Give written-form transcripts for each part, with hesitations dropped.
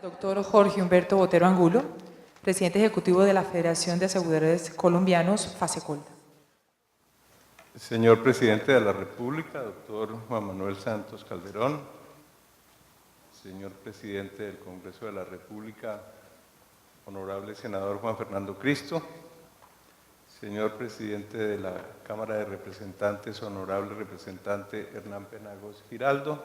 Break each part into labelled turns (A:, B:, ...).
A: Doctor Jorge Humberto Botero Angulo, presidente ejecutivo de la Federación de Aseguradores Colombianos, FASECOLDA.
B: Señor Presidente de la República, doctor Juan Manuel Santos Calderón, señor Presidente del Congreso de la República, honorable senador Juan Fernando Cristo, señor Presidente de la Cámara de Representantes, honorable representante Hernán Penagos Giraldo,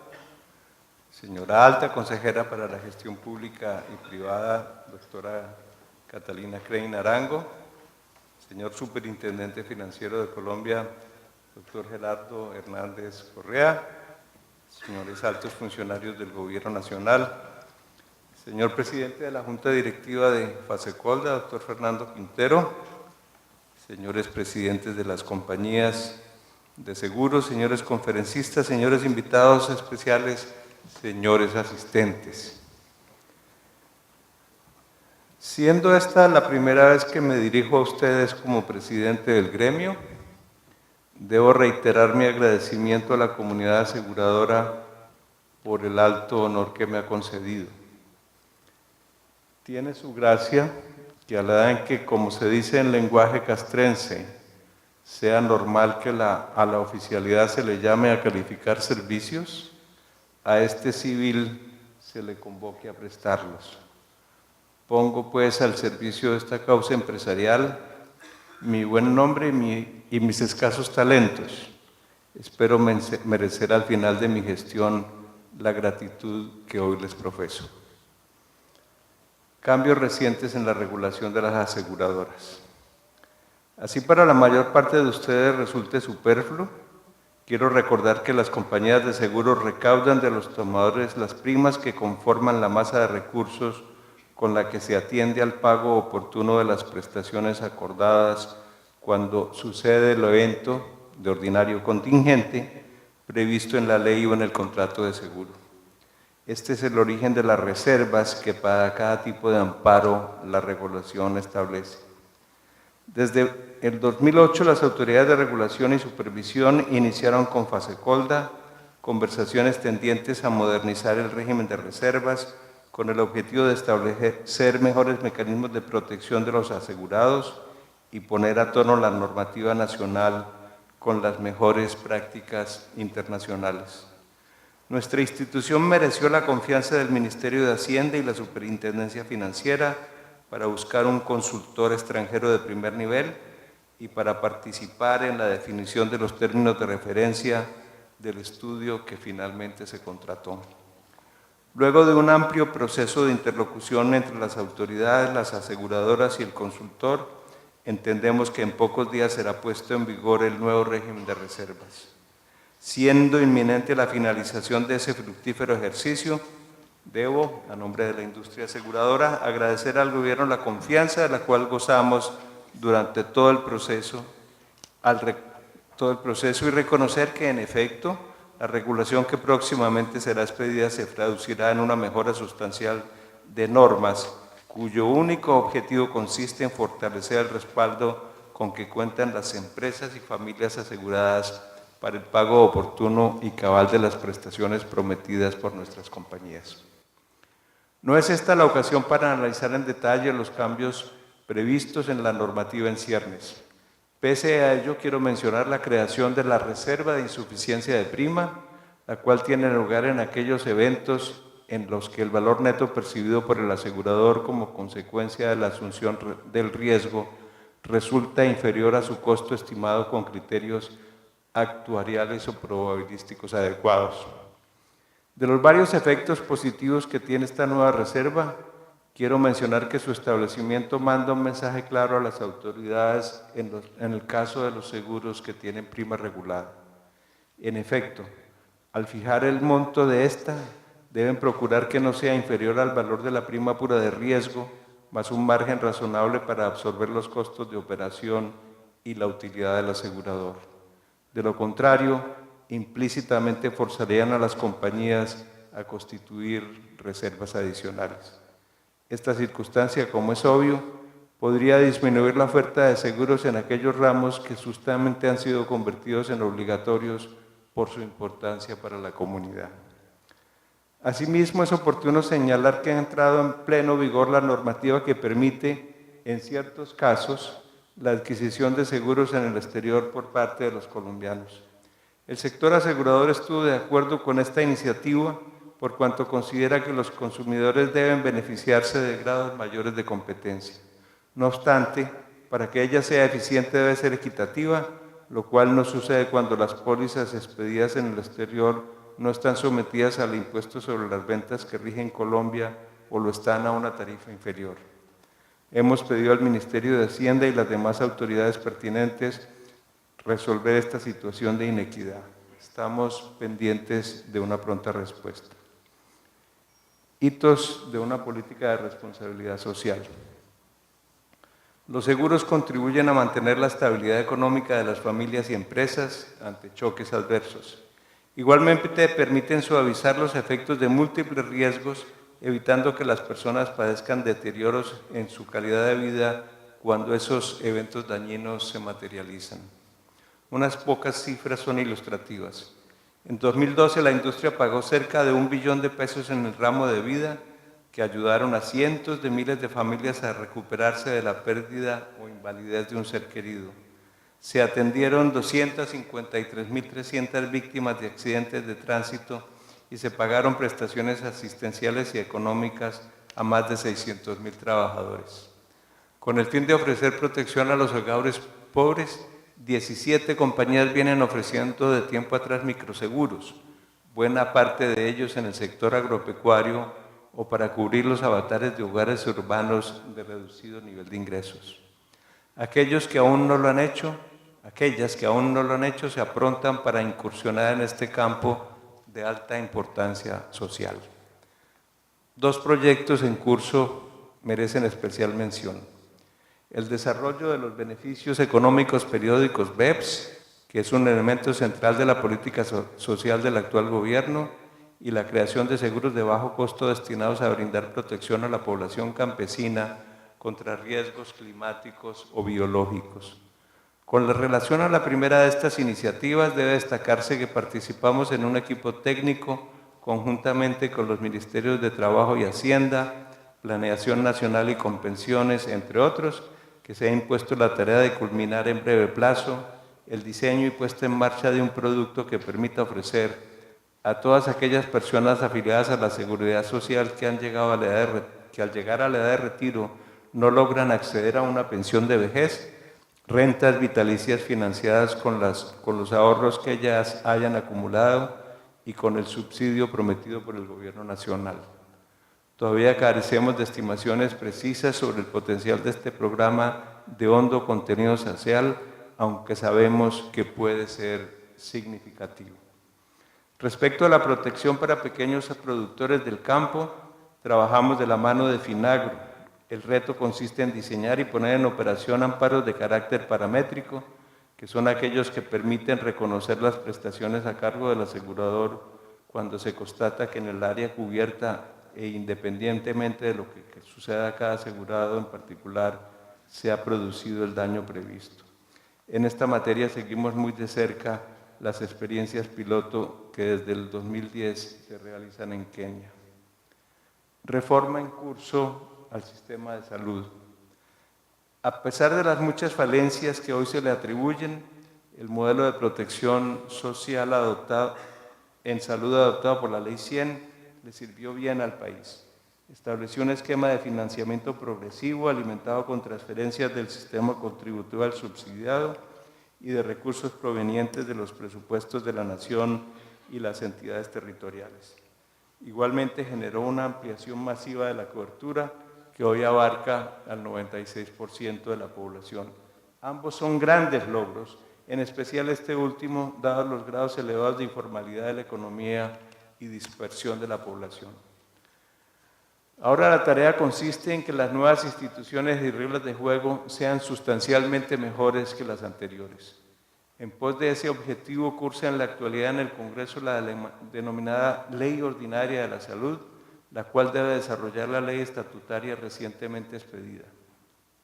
B: señora alta consejera para la gestión pública y privada, doctora Catalina Crane Arango, señor Superintendente Financiero de Colombia, doctor Gerardo Hernández Correa, señores altos funcionarios del Gobierno Nacional, señor Presidente de la Junta Directiva de FASECOLDA, doctor Fernando Quintero, señores presidentes de las compañías de seguros, señores conferencistas, señores invitados especiales, señores asistentes. Siendo esta la primera vez que me dirijo a ustedes como presidente del gremio, debo reiterar mi agradecimiento a la comunidad aseguradora por el alto honor que me ha concedido. Tiene su gracia que a la edad en que, como se dice en lenguaje castrense, sea normal que a la oficialidad se le llame a calificar servicios, a este civil se le convoque a prestarlos. Pongo pues al servicio de esta causa empresarial mi buen nombre y mis escasos talentos. Espero merecer al final de mi gestión la gratitud que hoy les profeso. Cambios recientes en la regulación de las aseguradoras. Así para la mayor parte de ustedes resulte superfluo, quiero recordar que las compañías de seguros recaudan de los tomadores las primas que conforman la masa de recursos con la que se atiende al pago oportuno de las prestaciones acordadas cuando sucede el evento de ordinario contingente previsto en la ley o en el contrato de seguro. Este es el origen de las reservas que para cada tipo de amparo la regulación establece. Desde el 2008 las autoridades de regulación y supervisión iniciaron con FASECOLDA conversaciones tendientes a modernizar el régimen de reservas con el objetivo de establecer mejores mecanismos de protección de los asegurados y poner a tono la normativa nacional con las mejores prácticas internacionales. Nuestra institución mereció la confianza del Ministerio de Hacienda y la Superintendencia Financiera para buscar un consultor extranjero de primer nivel y para participar en la definición de los términos de referencia del estudio que finalmente se contrató. Luego de un amplio proceso de interlocución entre las autoridades, las aseguradoras y el consultor, entendemos que en pocos días será puesto en vigor el nuevo régimen de reservas. Siendo inminente la finalización de ese fructífero ejercicio, debo, a nombre de la industria aseguradora, agradecer al Gobierno la confianza de la cual gozamos durante todo el proceso y reconocer que, en efecto, la regulación que próximamente será expedida se traducirá en una mejora sustancial de normas cuyo único objetivo consiste en fortalecer el respaldo con que cuentan las empresas y familias aseguradas para el pago oportuno y cabal de las prestaciones prometidas por nuestras compañías. No es esta la ocasión para analizar en detalle los cambios previstos en la normativa en ciernes. Pese a ello, quiero mencionar la creación de la reserva de insuficiencia de prima, la cual tiene lugar en aquellos eventos en los que el valor neto percibido por el asegurador como consecuencia de la asunción del riesgo resulta inferior a su costo estimado con criterios actuariales o probabilísticos adecuados. De los varios efectos positivos que tiene esta nueva reserva, quiero mencionar que su establecimiento manda un mensaje claro a las autoridades en el caso de los seguros que tienen prima regulada. En efecto, al fijar el monto de esta, deben procurar que no sea inferior al valor de la prima pura de riesgo, más un margen razonable para absorber los costos de operación y la utilidad del asegurador. De lo contrario, implícitamente forzarían a las compañías a constituir reservas adicionales. Esta circunstancia, como es obvio, podría disminuir la oferta de seguros en aquellos ramos que justamente han sido convertidos en obligatorios por su importancia para la comunidad. Asimismo, es oportuno señalar que ha entrado en pleno vigor la normativa que permite, en ciertos casos, la adquisición de seguros en el exterior por parte de los colombianos. El sector asegurador estuvo de acuerdo con esta iniciativa por cuanto considera que los consumidores deben beneficiarse de grados mayores de competencia. No obstante, para que ella sea eficiente debe ser equitativa, lo cual no sucede cuando las pólizas expedidas en el exterior no están sometidas al impuesto sobre las ventas que rige en Colombia o lo están a una tarifa inferior. Hemos pedido al Ministerio de Hacienda y las demás autoridades pertinentes resolver esta situación de inequidad. Estamos pendientes de una pronta respuesta. Hitos de una política de responsabilidad social. Los seguros contribuyen a mantener la estabilidad económica de las familias y empresas ante choques adversos. Igualmente permiten suavizar los efectos de múltiples riesgos, evitando que las personas padezcan deterioros en su calidad de vida cuando esos eventos dañinos se materializan. Unas pocas cifras son ilustrativas. En 2012 la industria pagó cerca de $1 billón en el ramo de vida, que ayudaron a cientos de miles de familias a recuperarse de la pérdida o invalidez de un ser querido. Se atendieron 253.300 víctimas de accidentes de tránsito y se pagaron prestaciones asistenciales y económicas a más de 600.000 trabajadores. Con el fin de ofrecer protección a los hogares pobres, 17 compañías vienen ofreciendo de tiempo atrás microseguros, buena parte de ellos en el sector agropecuario o para cubrir los avatares de hogares urbanos de reducido nivel de ingresos. Aquellas que aún no lo han hecho se aprontan para incursionar en este campo de alta importancia social. 2 proyectos en curso merecen especial mención. El desarrollo de los beneficios económicos periódicos BEPS, que es un elemento central de la política social del actual gobierno, y la creación de seguros de bajo costo destinados a brindar protección a la población campesina contra riesgos climáticos o biológicos. Con relación a la primera de estas iniciativas, debe destacarse que participamos en un equipo técnico conjuntamente con los Ministerios de Trabajo y Hacienda, Planeación Nacional y Compensiones, entre otros, que se ha impuesto la tarea de culminar en breve plazo el diseño y puesta en marcha de un producto que permita ofrecer a todas aquellas personas afiliadas a la Seguridad Social que al llegar a la edad de retiro no logran acceder a una pensión de vejez, rentas vitalicias financiadas con los ahorros que ellas hayan acumulado y con el subsidio prometido por el Gobierno Nacional. Todavía carecemos de estimaciones precisas sobre el potencial de este programa de hondo contenido social, aunque sabemos que puede ser significativo. Respecto a la protección para pequeños productores del campo, trabajamos de la mano de FINAGRO. El reto consiste en diseñar y poner en operación amparos de carácter paramétrico, que son aquellos que permiten reconocer las prestaciones a cargo del asegurador cuando se constata que en el área cubierta e independientemente de lo que suceda a cada asegurado en particular, se ha producido el daño previsto. En esta materia seguimos muy de cerca las experiencias piloto que desde el 2010 se realizan en Kenia. Reforma en curso al sistema de salud. A pesar de las muchas falencias que hoy se le atribuyen, el modelo de protección social en salud adoptado por la Ley 100 le sirvió bien al país. Estableció un esquema de financiamiento progresivo alimentado con transferencias del sistema contributivo al subsidiado y de recursos provenientes de los presupuestos de la Nación y las entidades territoriales. Igualmente generó una ampliación masiva de la cobertura que hoy abarca al 96% de la población. Ambos son grandes logros, en especial este último, dados los grados elevados de informalidad de la economía y dispersión de la población. Ahora la tarea consiste en que las nuevas instituciones y reglas de juego sean sustancialmente mejores que las anteriores. En pos de ese objetivo cursa en la actualidad en el Congreso la denominada Ley Ordinaria de la Salud, la cual debe desarrollar la ley estatutaria recientemente expedida.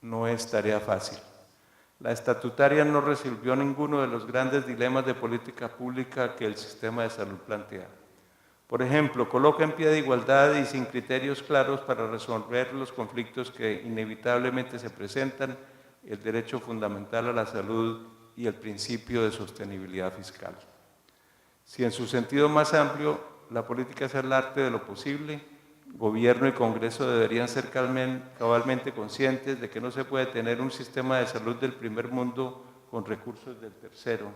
B: No es tarea fácil. La estatutaria no resolvió ninguno de los grandes dilemas de política pública que el sistema de salud plantea. Por ejemplo, coloca en pie de igualdad y sin criterios claros para resolver los conflictos que inevitablemente se presentan, el derecho fundamental a la salud y el principio de sostenibilidad fiscal. Si en su sentido más amplio la política es el arte de lo posible, Gobierno y Congreso deberían ser cabalmente conscientes de que no se puede tener un sistema de salud del primer mundo con recursos del tercero,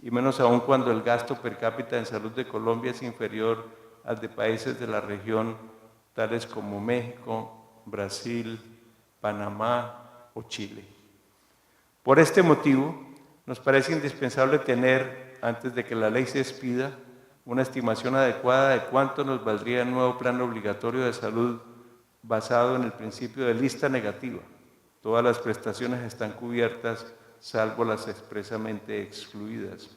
B: y menos aún cuando el gasto per cápita en salud de Colombia es inferior al de países de la región, tales como México, Brasil, Panamá o Chile. Por este motivo, nos parece indispensable tener, antes de que la ley se expida, una estimación adecuada de cuánto nos valdría el nuevo plan obligatorio de salud basado en el principio de lista negativa. Todas las prestaciones están cubiertas, salvo las expresamente excluidas.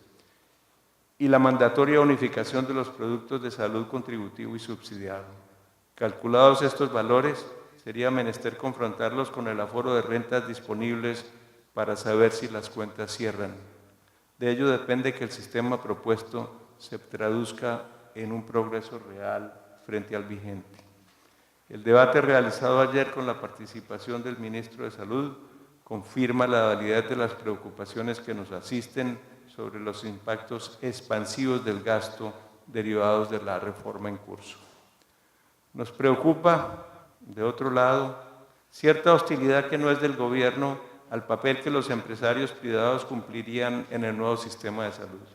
B: Y la mandatoria unificación de los productos de salud contributivo y subsidiado. Calculados estos valores, sería menester confrontarlos con el aforo de rentas disponibles para saber si las cuentas cierran. De ello depende que el sistema propuesto se traduzca en un progreso real frente al vigente. El debate realizado ayer con la participación del Ministro de Salud confirma la validez de las preocupaciones que nos asisten sobre los impactos expansivos del gasto derivados de la reforma en curso. Nos preocupa, de otro lado, cierta hostilidad que no es del Gobierno al papel que los empresarios privados cumplirían en el nuevo sistema de salud.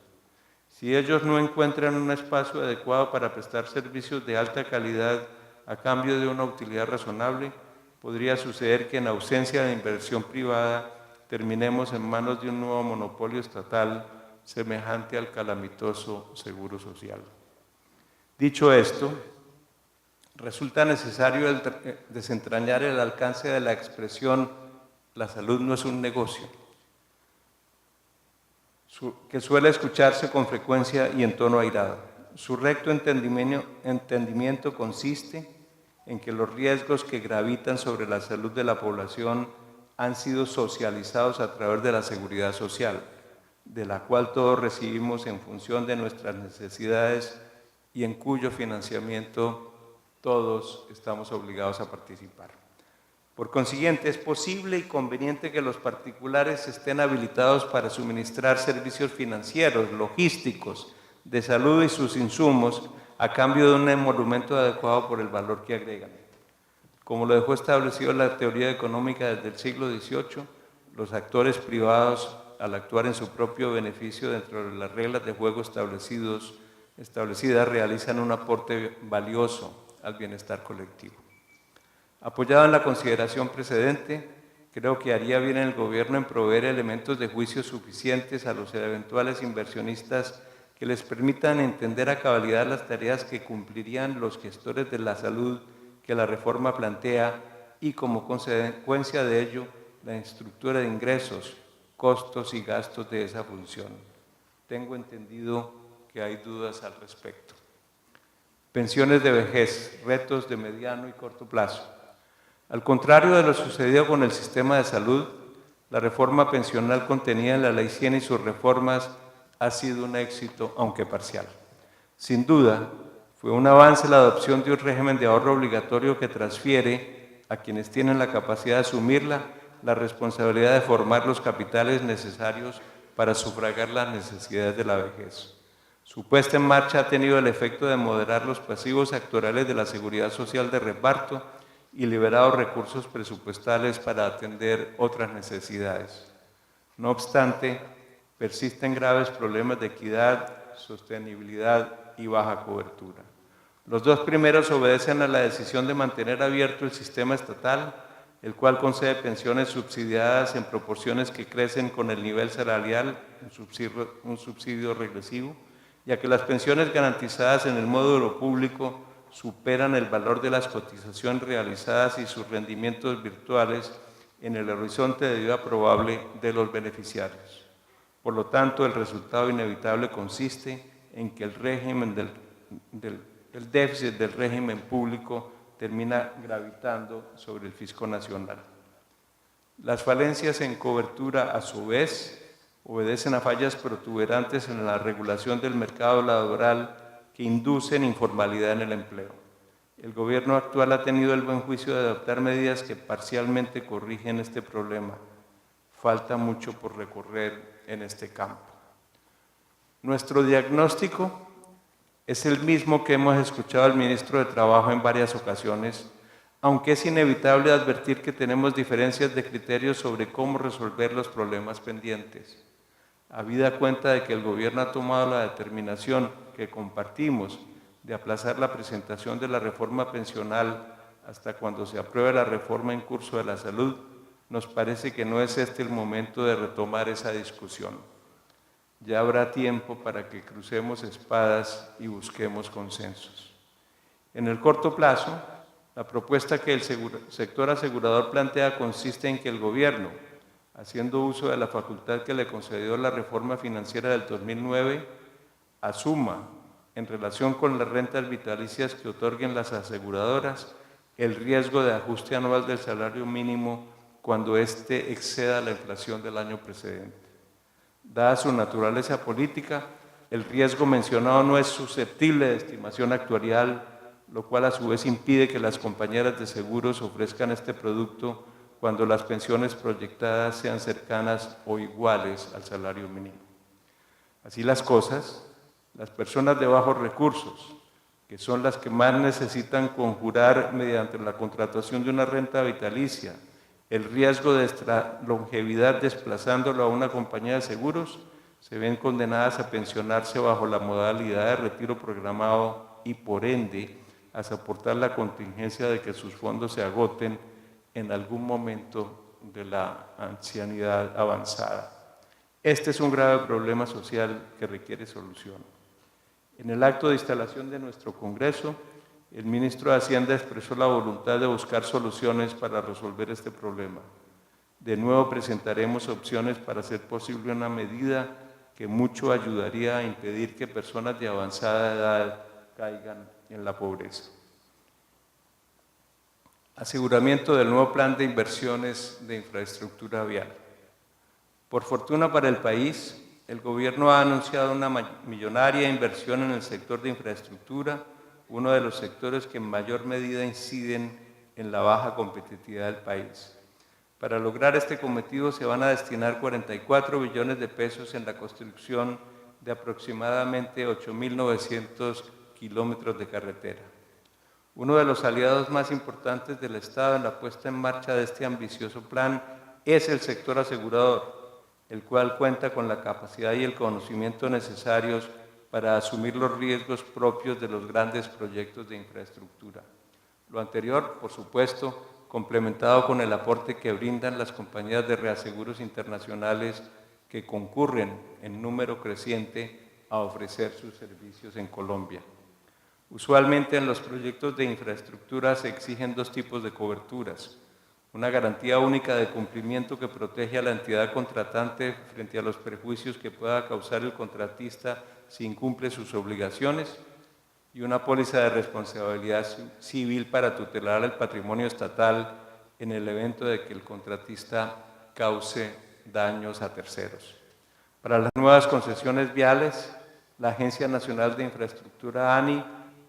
B: Si ellos no encuentran un espacio adecuado para prestar servicios de alta calidad a cambio de una utilidad razonable, podría suceder que en ausencia de inversión privada terminemos en manos de un nuevo monopolio estatal semejante al calamitoso Seguro Social. Dicho esto, resulta necesario desentrañar el alcance de la expresión «la salud no es un negocio», que suele escucharse con frecuencia y en tono airado. Su recto entendimiento consiste en que los riesgos que gravitan sobre la salud de la población han sido socializados a través de la seguridad social, de la cual todos recibimos en función de nuestras necesidades y en cuyo financiamiento todos estamos obligados a participar. Por consiguiente, es posible y conveniente que los particulares estén habilitados para suministrar servicios financieros, logísticos, de salud y sus insumos a cambio de un emolumento adecuado por el valor que agregan. Como lo dejó establecido la teoría económica desde el siglo XVIII, los actores privados, al actuar en su propio beneficio dentro de las reglas de juego establecidas, realizan un aporte valioso al bienestar colectivo. Apoyado en la consideración precedente, creo que haría bien el Gobierno en proveer elementos de juicio suficientes a los eventuales inversionistas que les permitan entender a cabalidad las tareas que cumplirían los gestores de la salud que la reforma plantea y, como consecuencia de ello, la estructura de ingresos, costos y gastos de esa función. Tengo entendido que hay dudas al respecto. Pensiones de vejez, retos de mediano y corto plazo. Al contrario de lo sucedido con el sistema de salud, la reforma pensional contenida en la Ley 100 y sus reformas ha sido un éxito, aunque parcial. Sin duda, fue un avance la adopción de un régimen de ahorro obligatorio que transfiere a quienes tienen la capacidad de asumirla la responsabilidad de formar los capitales necesarios para sufragar las necesidades de la vejez. Su puesta en marcha ha tenido el efecto de moderar los pasivos actuariales de la Seguridad Social de reparto y liberado recursos presupuestales para atender otras necesidades. No obstante, persisten graves problemas de equidad, sostenibilidad y baja cobertura. Los dos primeros obedecen a la decisión de mantener abierto el sistema estatal, el cual concede pensiones subsidiadas en proporciones que crecen con el nivel salarial, un subsidio regresivo, ya que las pensiones garantizadas en el módulo público superan el valor de las cotizaciones realizadas y sus rendimientos virtuales en el horizonte de vida probable de los beneficiarios. Por lo tanto, el resultado inevitable consiste en que el déficit del régimen público termina gravitando sobre el fisco nacional. Las falencias en cobertura, a su vez, obedecen a fallas protuberantes en la regulación del mercado laboral que inducen informalidad en el empleo. El gobierno actual ha tenido el buen juicio de adoptar medidas que parcialmente corrigen este problema. Falta mucho por recorrer en este campo. Nuestro diagnóstico es el mismo que hemos escuchado al ministro de Trabajo en varias ocasiones, aunque es inevitable advertir que tenemos diferencias de criterios sobre cómo resolver los problemas pendientes. Habida cuenta de que el gobierno ha tomado la determinación que compartimos de aplazar la presentación de la reforma pensional hasta cuando se apruebe la reforma en curso de la salud, nos parece que no es este el momento de retomar esa discusión. Ya habrá tiempo para que crucemos espadas y busquemos consensos. En el corto plazo, la propuesta que el sector asegurador plantea consiste en que el gobierno, haciendo uso de la facultad que le concedió la reforma financiera del 2009, asuma, en relación con las rentas vitalicias que otorguen las aseguradoras, el riesgo de ajuste anual del salario mínimo cuando éste exceda la inflación del año precedente. Dada su naturaleza política, el riesgo mencionado no es susceptible de estimación actuarial, lo cual a su vez impide que las compañías de seguros ofrezcan este producto cuando las pensiones proyectadas sean cercanas o iguales al salario mínimo. Así las cosas, las personas de bajos recursos, que son las que más necesitan conjurar mediante la contratación de una renta vitalicia el riesgo de longevidad desplazándolo a una compañía de seguros, se ven condenadas a pensionarse bajo la modalidad de retiro programado y por ende a soportar la contingencia de que sus fondos se agoten en algún momento de la ancianidad avanzada. Este es un grave problema social que requiere solución. En el acto de instalación de nuestro Congreso, el ministro de Hacienda expresó la voluntad de buscar soluciones para resolver este problema. De nuevo presentaremos opciones para hacer posible una medida que mucho ayudaría a impedir que personas de avanzada edad caigan en la pobreza. Aseguramiento del nuevo plan de inversiones de infraestructura vial. Por fortuna para el país, el gobierno ha anunciado una millonaria inversión en el sector de infraestructura, uno de los sectores que en mayor medida inciden en la baja competitividad del país. Para lograr este cometido se van a destinar 44 billones de pesos en la construcción de aproximadamente 8.900 kilómetros de carretera. Uno de los aliados más importantes del Estado en la puesta en marcha de este ambicioso plan es el sector asegurador, el cual cuenta con la capacidad y el conocimiento necesarios para asumir los riesgos propios de los grandes proyectos de infraestructura. Lo anterior, por supuesto, complementado con el aporte que brindan las compañías de reaseguros internacionales que concurren en número creciente a ofrecer sus servicios en Colombia. Usualmente en los proyectos de infraestructura se exigen dos tipos de coberturas: una garantía única de cumplimiento que protege a la entidad contratante frente a los perjuicios que pueda causar el contratista si incumple sus obligaciones, y una póliza de responsabilidad civil para tutelar el patrimonio estatal en el evento de que el contratista cause daños a terceros. Para las nuevas concesiones viales, la Agencia Nacional de Infraestructura, ANI,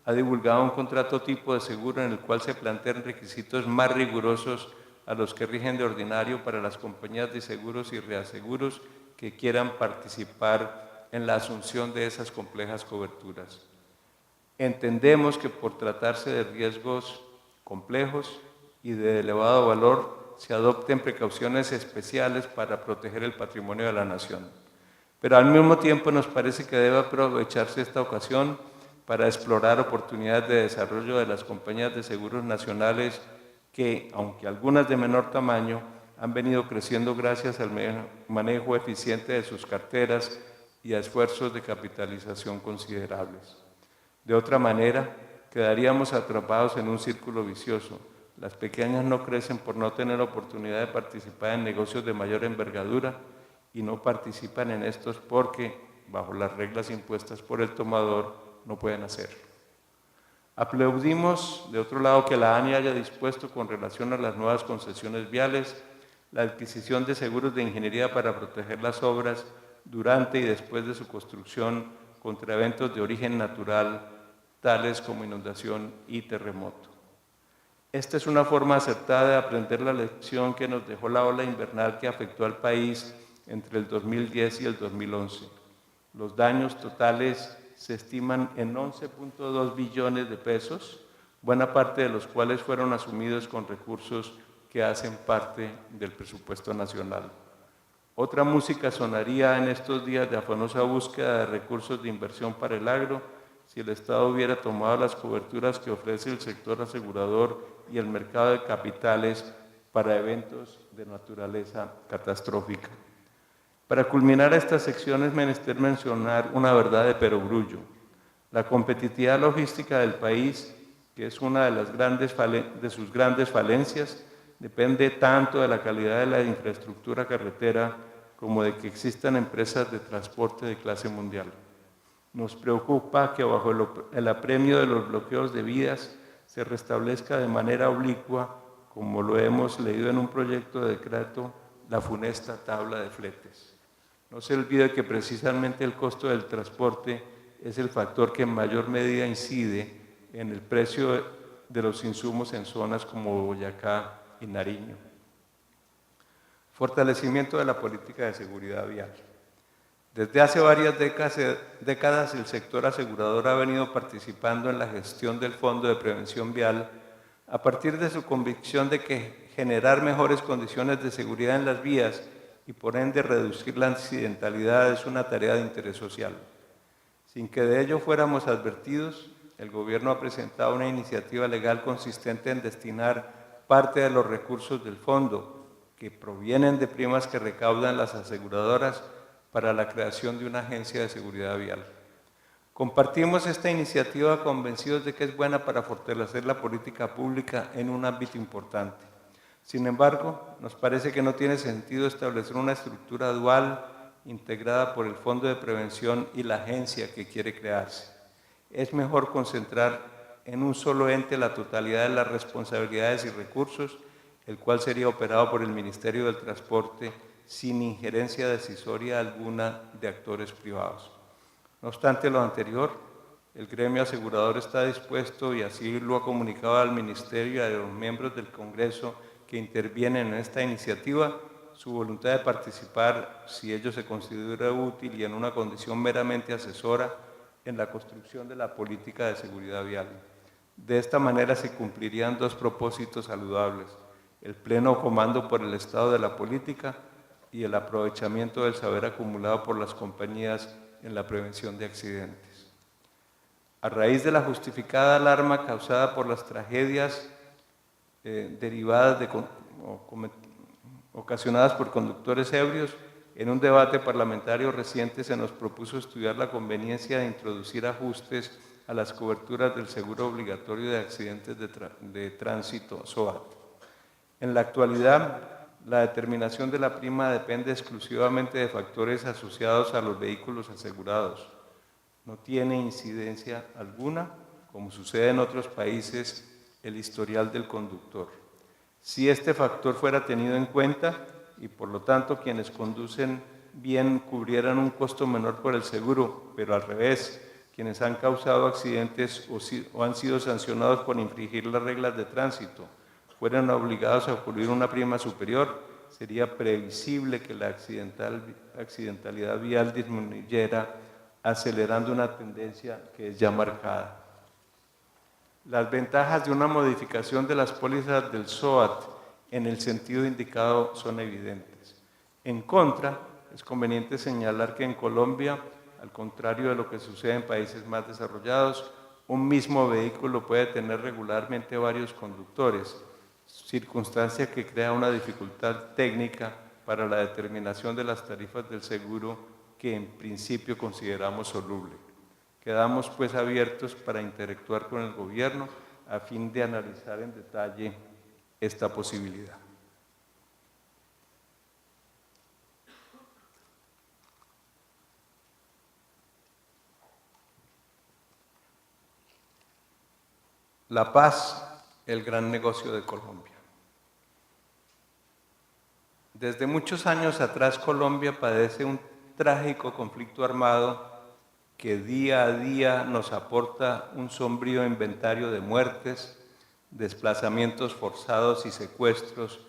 B: ha divulgado un contrato tipo de seguro en el cual se plantean requisitos más rigurosos a los que rigen de ordinario para las compañías de seguros y reaseguros que quieran participar en la asunción de esas complejas coberturas. Entendemos que por tratarse de riesgos complejos y de elevado valor, se adopten precauciones especiales para proteger el patrimonio de la nación. Pero al mismo tiempo nos parece que debe aprovecharse esta ocasión para explorar oportunidades de desarrollo de las compañías de seguros nacionales que, aunque algunas de menor tamaño, han venido creciendo gracias al manejo eficiente de sus carteras y a esfuerzos de capitalización considerables. De otra manera, quedaríamos atrapados en un círculo vicioso. Las pequeñas no crecen por no tener oportunidad de participar en negocios de mayor envergadura y no participan en estos porque, bajo las reglas impuestas por el tomador, no pueden hacerlo. Aplaudimos, de otro lado, que la ANI haya dispuesto con relación a las nuevas concesiones viales la adquisición de seguros de ingeniería para proteger las obras durante y después de su construcción contra eventos de origen natural tales como inundación y terremoto. Esta es una forma acertada de aprender la lección que nos dejó la ola invernal que afectó al país entre el 2010 y el 2011. Los daños totales se estiman en 11.2 billones de pesos, buena parte de los cuales fueron asumidos con recursos que hacen parte del presupuesto nacional. Otra música sonaría en estos días de afanosa búsqueda de recursos de inversión para el agro si el Estado hubiera tomado las coberturas que ofrece el sector asegurador y el mercado de capitales para eventos de naturaleza catastrófica. Para culminar esta sección es menester mencionar una verdad de perogrullo. La competitividad logística del país, que es una de sus grandes falencias, depende tanto de la calidad de la infraestructura carretera como de que existan empresas de transporte de clase mundial. Nos preocupa que bajo el apremio de los bloqueos de vías se restablezca de manera oblicua, como lo hemos leído en un proyecto de decreto, la funesta tabla de fletes. No se olvide que precisamente el costo del transporte es el factor que en mayor medida incide en el precio de los insumos en zonas como Boyacá y Nariño. Fortalecimiento de la política de seguridad vial. Desde hace varias décadas el sector asegurador ha venido participando en la gestión del Fondo de Prevención Vial a partir de su convicción de que generar mejores condiciones de seguridad en las vías y por ende reducir la accidentalidad es una tarea de interés social. Sin que de ello fuéramos advertidos, el Gobierno ha presentado una iniciativa legal consistente en destinar parte de los recursos del fondo que provienen de primas que recaudan las aseguradoras para la creación de una agencia de seguridad vial. Compartimos esta iniciativa convencidos de que es buena para fortalecer la política pública en un ámbito importante. Sin embargo, nos parece que no tiene sentido establecer una estructura dual integrada por el Fondo de Prevención y la agencia que quiere crearse. Es mejor concentrar en un solo ente la totalidad de las responsabilidades y recursos, el cual sería operado por el Ministerio del Transporte sin injerencia decisoria alguna de actores privados. No obstante lo anterior, el gremio asegurador está dispuesto, y así lo ha comunicado al Ministerio y a los miembros del Congreso que intervienen en esta iniciativa, su voluntad de participar, si ello se considera útil y en una condición meramente asesora, en la construcción de la política de seguridad vial. De esta manera se cumplirían dos propósitos saludables: el pleno comando por el Estado de la política y el aprovechamiento del saber acumulado por las compañías en la prevención de accidentes. A raíz de la justificada alarma causada por las tragedias derivadas ocasionadas por conductores ebrios, en un debate parlamentario reciente se nos propuso estudiar la conveniencia de introducir ajustes a las coberturas del seguro obligatorio de accidentes de tránsito SOAT. En la actualidad, la determinación de la prima depende exclusivamente de factores asociados a los vehículos asegurados. No tiene incidencia alguna, como sucede en otros países, el historial del conductor. Si este factor fuera tenido en cuenta y por lo tanto quienes conducen bien cubrieran un costo menor por el seguro, pero al revés, quienes han causado accidentes o han sido sancionados por infringir las reglas de tránsito fueran obligados a cubrir una prima superior, sería previsible que la accidentalidad vial disminuyera, acelerando una tendencia que es ya marcada. Las ventajas de una modificación de las pólizas del SOAT en el sentido indicado son evidentes. En contra, es conveniente señalar que en Colombia, al contrario de lo que sucede en países más desarrollados, un mismo vehículo puede tener regularmente varios conductores, circunstancia que crea una dificultad técnica para la determinación de las tarifas del seguro que en principio consideramos soluble. Quedamos pues abiertos para interactuar con el Gobierno a fin de analizar en detalle esta posibilidad. La paz, el gran negocio de Colombia. Desde muchos años atrás Colombia padece un trágico conflicto armado que día a día nos aporta un sombrío inventario de muertes, desplazamientos forzados y secuestros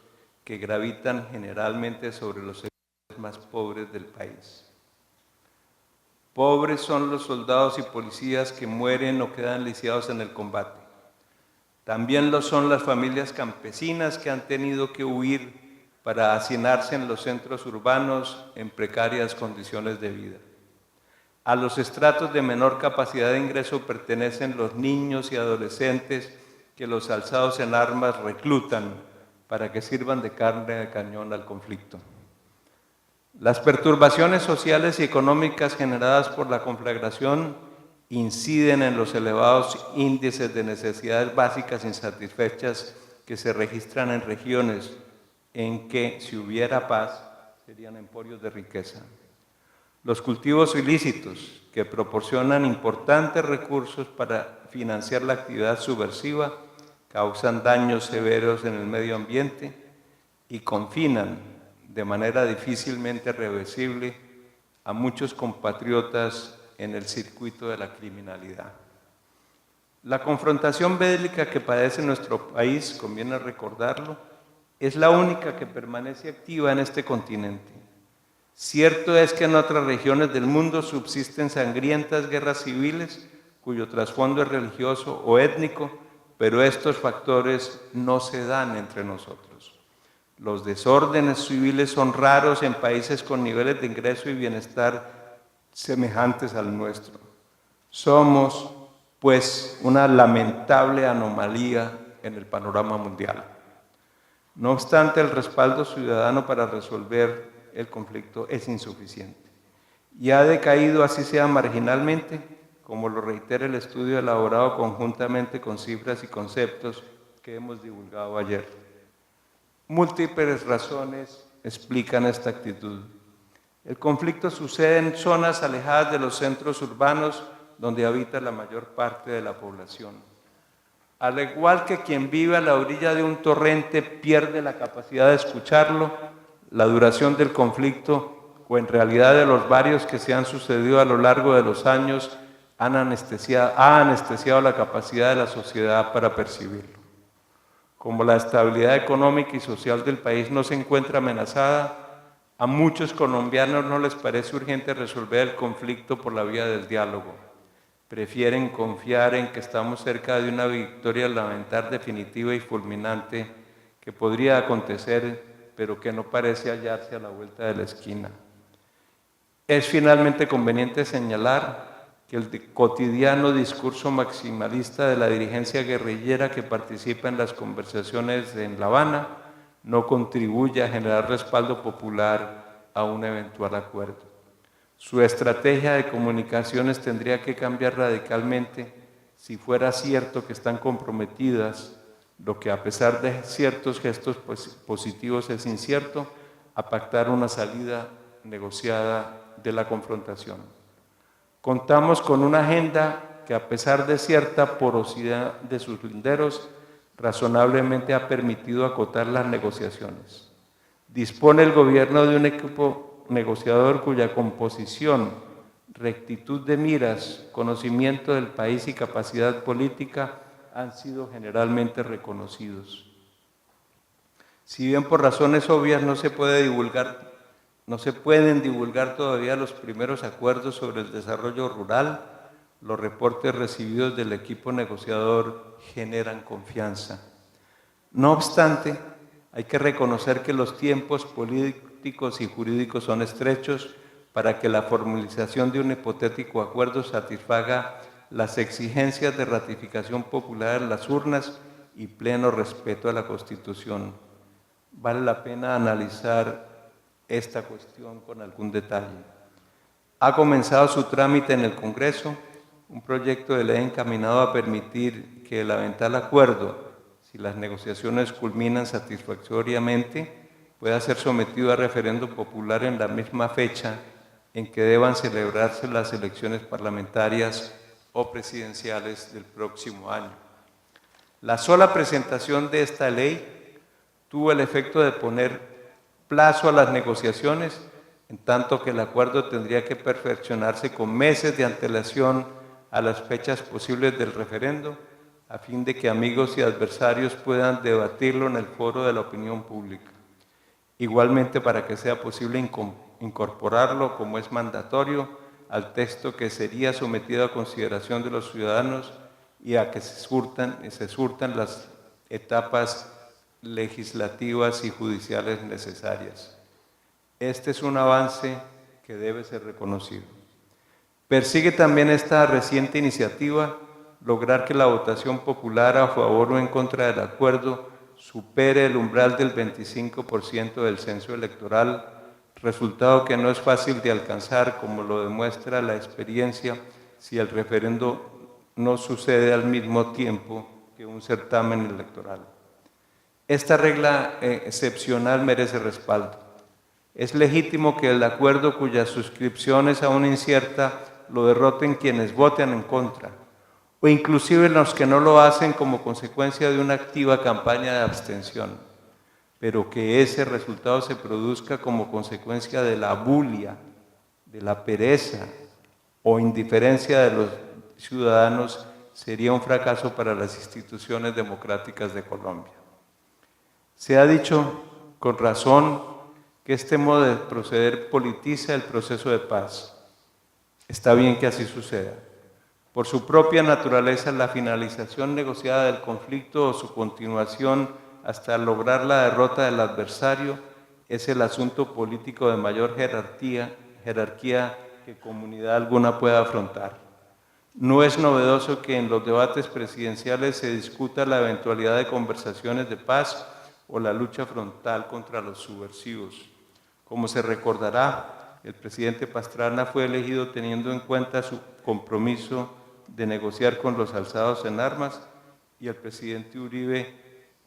B: que gravitan generalmente sobre los sectores más pobres del país. Pobres son los soldados y policías que mueren o quedan lisiados en el combate. También lo son las familias campesinas que han tenido que huir para hacinarse en los centros urbanos en precarias condiciones de vida. A los estratos de menor capacidad de ingreso pertenecen los niños y adolescentes que los alzados en armas reclutan para que sirvan de carne de cañón al conflicto. Las perturbaciones sociales y económicas generadas por la conflagración inciden en los elevados índices de necesidades básicas insatisfechas que se registran en regiones en que, si hubiera paz, serían emporios de riqueza. Los cultivos ilícitos, que proporcionan importantes recursos para financiar la actividad subversiva, causan daños severos en el medio ambiente y confinan de manera difícilmente reversible a muchos compatriotas en el circuito de la criminalidad. La confrontación bélica que padece nuestro país, conviene recordarlo, es la única que permanece activa en este continente. Cierto es que en otras regiones del mundo subsisten sangrientas guerras civiles cuyo trasfondo es religioso o étnico, pero estos factores no se dan entre nosotros. Los desórdenes civiles son raros en países con niveles de ingreso y bienestar semejantes al nuestro. Somos, pues, una lamentable anomalía en el panorama mundial. No obstante, el respaldo ciudadano para resolver el conflicto es insuficiente y ha decaído, así sea marginalmente, como lo reitera el estudio elaborado conjuntamente con cifras y conceptos que hemos divulgado ayer. Múltiples razones explican esta actitud. El conflicto sucede en zonas alejadas de los centros urbanos donde habita la mayor parte de la población. Al igual que quien vive a la orilla de un torrente pierde la capacidad de escucharlo, la duración del conflicto, o en realidad de los varios que se han sucedido a lo largo de los años, ha anestesiado la capacidad de la sociedad para percibirlo. Como la estabilidad económica y social del país no se encuentra amenazada, a muchos colombianos no les parece urgente resolver el conflicto por la vía del diálogo. Prefieren confiar en que estamos cerca de una victoria lamentar definitiva y fulminante que podría acontecer, pero que no parece hallarse a la vuelta de la esquina. Es finalmente conveniente señalar que el cotidiano discurso maximalista de la dirigencia guerrillera que participa en las conversaciones en La Habana no contribuye a generar respaldo popular a un eventual acuerdo. Su estrategia de comunicaciones tendría que cambiar radicalmente si fuera cierto que están comprometidas, lo que a pesar de ciertos gestos positivos es incierto, a pactar una salida negociada de la confrontación. Contamos con una agenda que, a pesar de cierta porosidad de sus linderos, razonablemente ha permitido acotar las negociaciones. Dispone el gobierno de un equipo negociador cuya composición, rectitud de miras, conocimiento del país y capacidad política han sido generalmente reconocidos. Si bien por razones obvias no se pueden divulgar todavía los primeros acuerdos sobre el desarrollo rural, los reportes recibidos del equipo negociador generan confianza. No obstante, hay que reconocer que los tiempos políticos y jurídicos son estrechos para que la formalización de un hipotético acuerdo satisfaga las exigencias de ratificación popular en las urnas y pleno respeto a la Constitución. Vale la pena analizar esta cuestión con algún detalle. Ha comenzado su trámite en el Congreso un proyecto de ley encaminado a permitir que el eventual acuerdo, si las negociaciones culminan satisfactoriamente, pueda ser sometido a referendo popular en la misma fecha en que deban celebrarse las elecciones parlamentarias o presidenciales del próximo año. La sola presentación de esta ley tuvo el efecto de poner plazo a las negociaciones en tanto que el acuerdo tendría que perfeccionarse con meses de antelación a las fechas posibles del referendo, a fin de que amigos y adversarios puedan debatirlo en el foro de la opinión pública. Igualmente, para que sea posible incorporarlo, como es mandatorio, al texto que sería sometido a consideración de los ciudadanos y a que se surtan las etapas legislativas y judiciales necesarias. Este es un avance que debe ser reconocido. Persigue también esta reciente iniciativa lograr que la votación popular a favor o en contra del acuerdo supere el umbral del 25% del censo electoral, resultado que no es fácil de alcanzar, como lo demuestra la experiencia, si el referendo no sucede al mismo tiempo que un certamen electoral. Esta regla excepcional merece respaldo. Es legítimo que el acuerdo cuya suscripción es aún incierta lo derroten quienes voten en contra, o inclusive los que no lo hacen como consecuencia de una activa campaña de abstención, pero que ese resultado se produzca como consecuencia de la bulia, de la pereza o indiferencia de los ciudadanos sería un fracaso para las instituciones democráticas de Colombia. Se ha dicho con razón que este modo de proceder politiza el proceso de paz. Está bien que así suceda. Por su propia naturaleza, la finalización negociada del conflicto o su continuación hasta lograr la derrota del adversario es el asunto político de mayor jerarquía que comunidad alguna pueda afrontar. No es novedoso que en los debates presidenciales se discuta la eventualidad de conversaciones de paz o la lucha frontal contra los subversivos. Como se recordará, el presidente Pastrana fue elegido teniendo en cuenta su compromiso de negociar con los alzados en armas y el presidente Uribe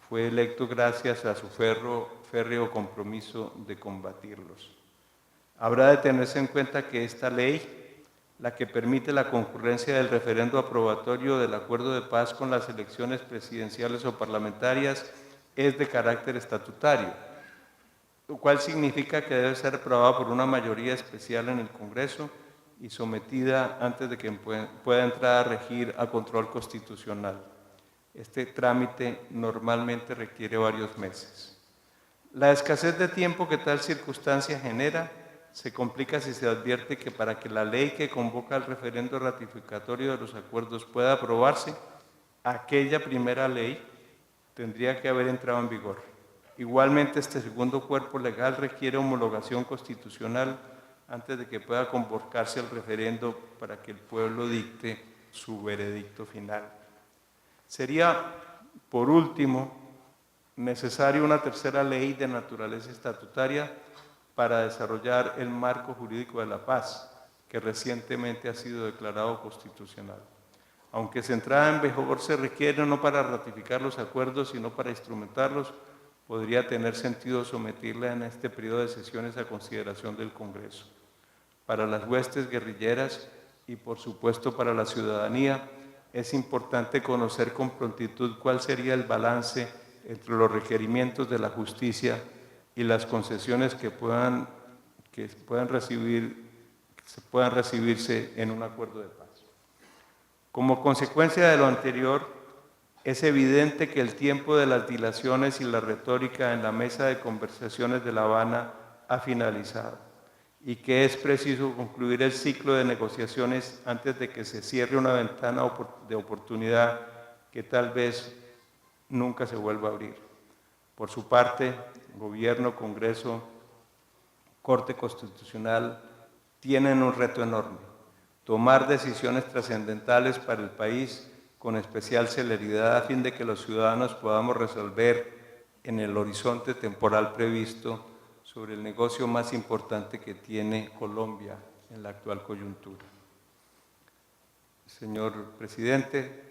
B: fue electo gracias a su férreo compromiso de combatirlos. Habrá de tenerse en cuenta que esta ley, la que permite la concurrencia del referendo aprobatorio del acuerdo de paz con las elecciones presidenciales o parlamentarias, es de carácter estatutario, lo cual significa que debe ser aprobada por una mayoría especial en el Congreso y sometida antes de que pueda entrar a regir a control constitucional. Este trámite normalmente requiere varios meses. La escasez de tiempo que tal circunstancia genera se complica si se advierte que para que la ley que convoca el referendo ratificatorio de los acuerdos pueda aprobarse, aquella primera ley tendría que haber entrado en vigor. Igualmente, este segundo cuerpo legal requiere homologación constitucional antes de que pueda convocarse el referendo para que el pueblo dicte su veredicto final. Sería, por último, necesaria una tercera ley de naturaleza estatutaria para desarrollar el marco jurídico de la paz, que recientemente ha sido declarado constitucional. Aunque su entrada en vigor se requiere no para ratificar los acuerdos, sino para instrumentarlos, podría tener sentido someterla en este periodo de sesiones a consideración del Congreso. Para las huestes guerrilleras y, por supuesto, para la ciudadanía, es importante conocer con prontitud cuál sería el balance entre los requerimientos de la justicia y las concesiones que puedan recibirse en un acuerdo de paz. Como consecuencia de lo anterior, es evidente que el tiempo de las dilaciones y la retórica en la mesa de conversaciones de La Habana ha finalizado y que es preciso concluir el ciclo de negociaciones antes de que se cierre una ventana de oportunidad que tal vez nunca se vuelva a abrir. Por su parte, Gobierno, Congreso, Corte Constitucional tienen un reto enorme: tomar decisiones trascendentales para el país con especial celeridad a fin de que los ciudadanos podamos resolver en el horizonte temporal previsto sobre el negocio más importante que tiene Colombia en la actual coyuntura. Señor presidente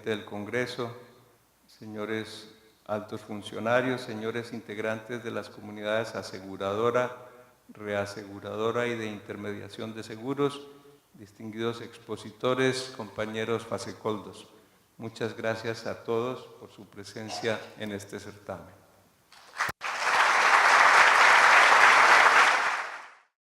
B: del Congreso, señores altos funcionarios, señores integrantes de las comunidades aseguradora, reaseguradora y de intermediación de seguros, distinguidos expositores, compañeros fasecoldos. Muchas gracias a todos por su presencia en este certamen.